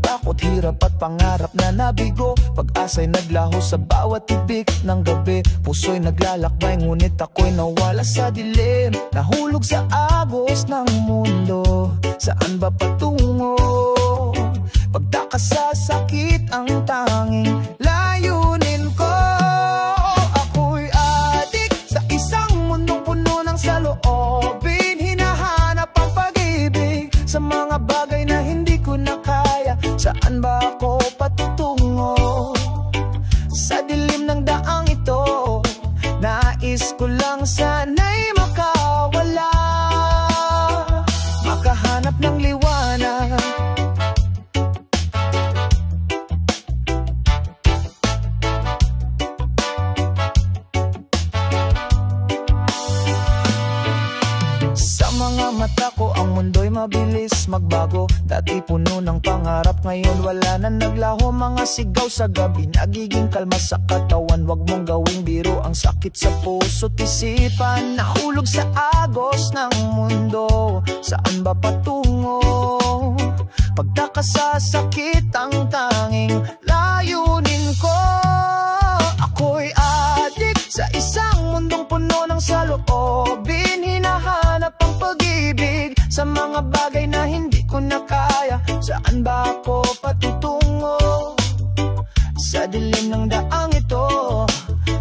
takot, hirap at pangarap na nabigo. Pag-asa'y naglaho sa bawat tibik ng gabi. Puso'y naglalakbay ngunit ako'y nawala sa dilim. Nahulog sa agos ng mundo, saan ba patungo? Pagtaka sa sakit ang tanging layunin ko. Ako'y adik sa isang mundong puno ng saloobin. Hinahanap ang pag-ibig sa mga bagay na hindi ko na kaya. Saan ba ako patutungo? Sa dilim ng daang ito, nais ko lang sana'y makawala, makahanap ng liwanag. Mga mata ko ang mundo'y mabilis magbago. Dati puno ng pangarap, ngayon wala na, naglaho. Mga sigaw sa gabi, nagiging kalma sa katawan. Huwag mong gawing biro ang sakit sa puso't isipan. Nahulog sa agos ng mundo, saan ba patungo? Pagtaka sa sakit ang tanging layunin ko. Ako'y adik sa isang mundong puno ng saloobin. Hinahanap ang pag-ibig sa mga bagay na hindi ko na kaya. Saan ba ako patutungo? Sa dilim ng daang ito,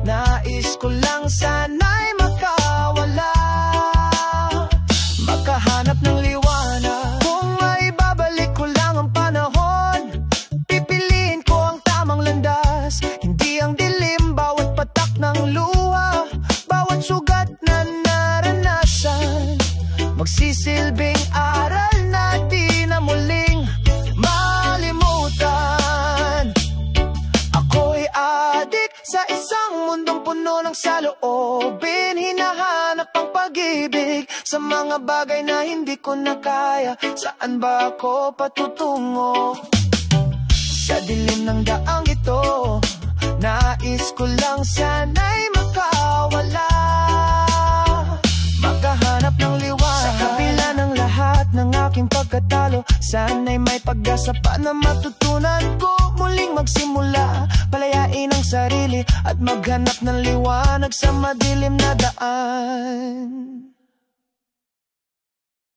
nais ko lang sana'y makawala, makahanap ng liwanag. Kung ay babalik ko lang ang panahon, pipiliin ko ang tamang landas. Hindi ang dilim, bawat patak ng luha, bawat sugat na naranasan, magsisilbing aral na di na muling malimutan. Ako'y adik sa isang mundong puno ng saloobin. Hinahanap ang pag-ibig sa mga bagay na hindi ko na kaya. Saan ba ako patutungo? Sa dilim ng daang ito, nais ko lang sana'y makawala, makahanap ng liwanag. Sa kabila ng lahat ng aking pagkatalo, sana'y may pag-asa pa na matutunan ko. Muling magsimula, palayain ang sarili at maghanap ng liwanag sa madilim na daan.